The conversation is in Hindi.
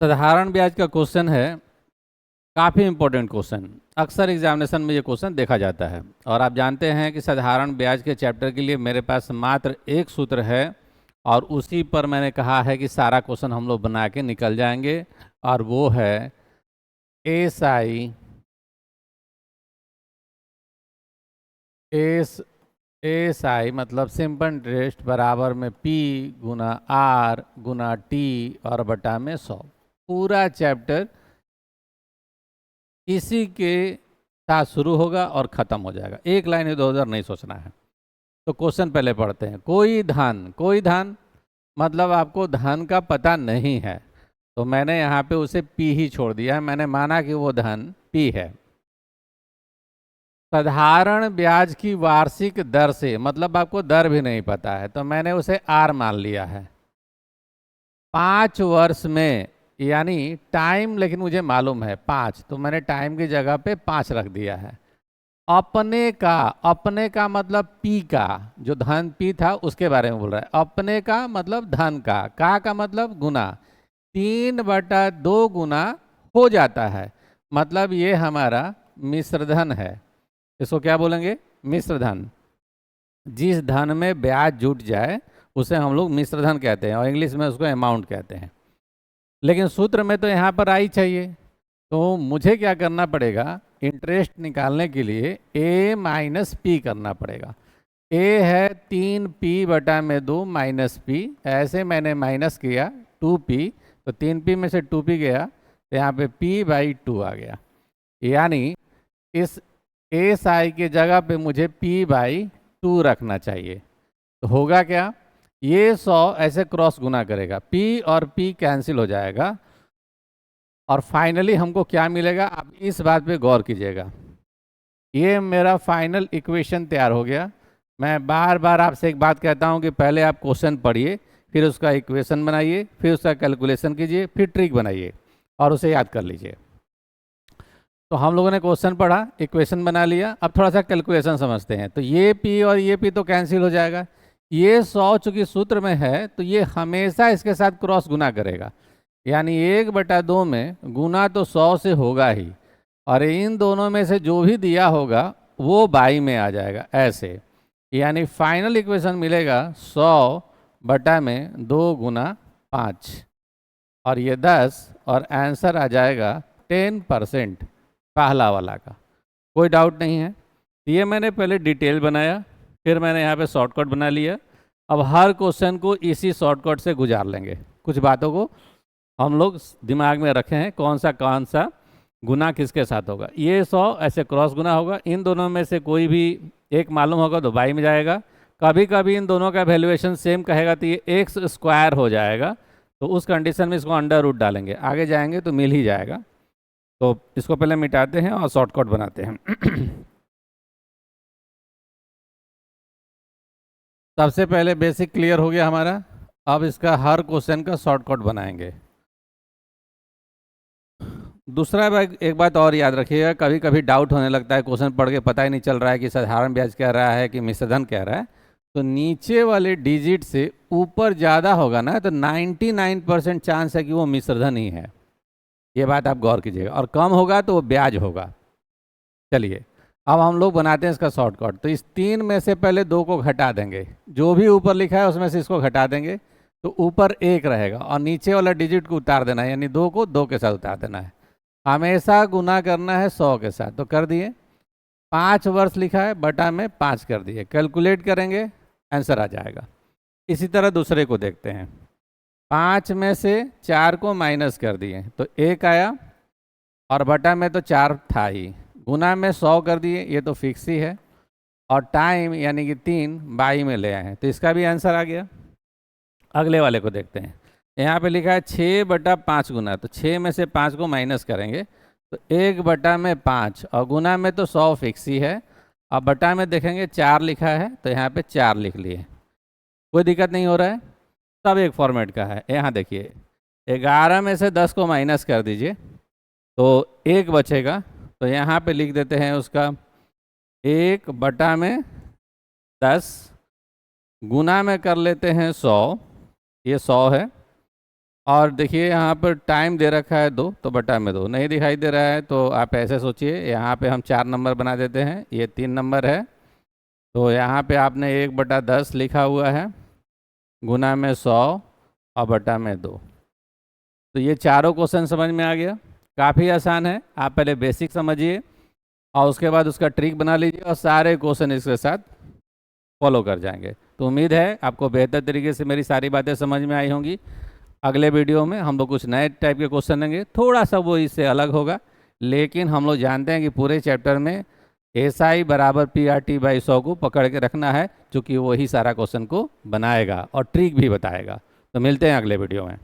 साधारण ब्याज का क्वेश्चन है, काफ़ी इंपॉर्टेंट क्वेश्चन। अक्सर एग्जामिनेशन में ये क्वेश्चन देखा जाता है और आप जानते हैं कि साधारण ब्याज के चैप्टर के लिए मेरे पास मात्र एक सूत्र है और उसी पर मैंने कहा है कि सारा क्वेश्चन हम लोग बना के निकल जाएंगे और वो है एस आई मतलब सिंपल इंटरेस्ट बराबर में पी गुना आर गुना टी और बटा में 100। पूरा चैप्टर इसी के साथ शुरू होगा और ख़त्म हो जाएगा। एक लाइन इधर उधर नहीं सोचना है। तो क्वेश्चन पहले पढ़ते हैं। कोई धन मतलब आपको धन का पता नहीं है, तो मैंने यहाँ पे उसे पी ही छोड़ दिया है। मैंने माना कि वो धन पी है। साधारण ब्याज की वार्षिक दर से मतलब आपको दर भी नहीं पता है, तो मैंने उसे आर मान लिया है। 5 वर्ष में यानी टाइम, लेकिन मुझे मालूम है 5, तो मैंने टाइम की जगह पे 5 रख दिया है। अपने का मतलब पी का, जो धन पी था उसके बारे में बोल रहा है। अपने का मतलब धन का मतलब गुना। 3/2 गुना हो जाता है, मतलब ये हमारा मिश्र धन है। इसको क्या बोलेंगे? मिश्र धन। जिस धन में ब्याज जुट जाए उसे हम लोग मिश्र धन कहते हैं और इंग्लिश में उसको अमाउंट कहते हैं। लेकिन सूत्र में तो यहाँ पर आई चाहिए, तो मुझे क्या करना पड़ेगा? इंटरेस्ट निकालने के लिए a माइनस पी करना पड़ेगा। a है 3p/2 माइनस पी, ऐसे मैंने माइनस किया 2p, तो 3p में से 2p गया तो यहाँ पे p/2 आ गया। यानी इस एस आई के जगह पे मुझे p/2 रखना चाहिए। तो होगा क्या? ये 100 ऐसे क्रॉस गुना करेगा, p और p कैंसिल हो जाएगा और फाइनली हमको क्या मिलेगा? आप इस बात पे गौर कीजिएगा। ये मेरा फाइनल इक्वेशन तैयार हो गया। मैं बार बार आपसे एक बात कहता हूँ कि पहले आप क्वेश्चन पढ़िए, फिर उसका इक्वेशन बनाइए, फिर उसका कैलकुलेशन कीजिए, फिर ट्रिक बनाइए और उसे याद कर लीजिए। तो हम लोगों ने क्वेश्चन पढ़ा, इक्वेशन बना लिया, अब थोड़ा सा कैलकुलेशन समझते हैं। तो ये पी और ये पी तो कैंसिल हो जाएगा। ये 100 चूंकि सूत्र में है तो ये हमेशा इसके साथ क्रॉस गुना करेगा, यानी 1/2 में गुना तो 100 से होगा ही, और इन दोनों में से जो भी दिया होगा वो बाई में आ जाएगा ऐसे। यानी फाइनल इक्वेशन मिलेगा 100/2 गुना 5 और ये 10 और आंसर आ जाएगा 10% पहला वाला का। कोई डाउट नहीं है। ये मैंने पहले डिटेल बनाया, फिर मैंने यहाँ पे शॉर्टकट बना लिया। अब हर क्वेश्चन को इसी शॉर्टकट से गुजार लेंगे। कुछ बातों को हम लोग दिमाग में रखे हैं, कौन सा गुना किसके साथ होगा। ये 100 ऐसे क्रॉस गुना होगा, इन दोनों में से कोई भी एक मालूम होगा तो बाई में जाएगा। कभी कभी इन दोनों का वैल्यूएशन सेम कहेगा तो ये एक्स स्क्वायर हो जाएगा, तो उस कंडीशन में इसको अंडर रूट डालेंगे, आगे जाएंगे तो मिल ही जाएगा। तो इसको पहले मिटाते हैं और शॉर्टकट बनाते हैं। सबसे पहले बेसिक क्लियर हो गया हमारा। अब इसका हर क्वेश्चन का शॉर्टकट बनाएंगे। दूसरा एक बात और याद रखिएगा, कभी कभी डाउट होने लगता है, क्वेश्चन पढ़ के पता ही नहीं चल रहा है कि साधारण ब्याज कह रहा है कि मिश्रधन कह रहा है। तो नीचे वाले डिजिट से ऊपर ज़्यादा होगा ना, तो 99% चांस है कि वो मिश्रधन ही है। ये बात आप गौर कीजिएगा। और कम होगा तो वो ब्याज होगा। चलिए अब हम लोग बनाते हैं इसका शॉर्टकट। तो इस 3 में से पहले 2 को घटा देंगे, जो भी ऊपर लिखा है उसमें से इसको घटा देंगे, तो ऊपर 1 रहेगा और नीचे वाला डिजिट को उतार देना है, यानी 2 को 2 के साथ उतार देना है। हमेशा गुना करना है 100 के साथ, तो कर दिए। 5 वर्ष लिखा है, बटा में 5 कर दिए, कैलकुलेट करेंगे आंसर आ जाएगा। इसी तरह दूसरे को देखते हैं। 5 में से 4 को माइनस कर दिए तो 1 आया, और बटा में तो 4 था ही, गुना में 100 कर दिए, ये तो फिक्स ही है, और टाइम यानी कि 3 बाई में ले आए हैं, तो इसका भी आंसर आ गया। अगले वाले को देखते हैं। यहाँ पे लिखा है 6/5 गुना, तो 6 में से 5 को माइनस करेंगे तो 1/5, और गुना में तो 100 फिक्स ही है, अब बटा में देखेंगे 4 लिखा है तो यहाँ पे 4 लिख लिए। कोई दिक्कत नहीं हो रहा है, सब एक फॉर्मेट का है। यहाँ देखिए 11 में से 10 को माइनस कर दीजिए तो 1 बचेगा, तो यहाँ पे लिख देते हैं उसका 1/10, गुना में कर लेते हैं 100, ये 100 है, और देखिए यहाँ पर टाइम दे रखा है 2, तो बटा में 2 नहीं दिखाई दे रहा है, तो आप ऐसे सोचिए, यहाँ पे हम 4 नंबर बना देते हैं, ये 3 नंबर है, तो यहाँ पे आपने 1/10 लिखा हुआ है, गुना में 100 और बटा में 2। तो ये चारों क्वेश्चन समझ में आ गया। काफ़ी आसान है, आप पहले बेसिक समझिए और उसके बाद उसका ट्रिक बना लीजिए और सारे क्वेश्चन इसके साथ फॉलो कर जाएंगे। तो उम्मीद है आपको बेहतर तरीके से मेरी सारी बातें समझ में आई होंगी। अगले वीडियो में हम लोग कुछ नए टाइप के क्वेश्चन लेंगे, थोड़ा सा वो इससे अलग होगा, लेकिन हम लोग जानते हैं कि पूरे चैप्टर में SI बराबर PRT/100 को पकड़ के रखना है, क्योंकि वही सारा क्वेश्चन को बनाएगा और ट्रिक भी बताएगा। तो मिलते हैं अगले वीडियो में।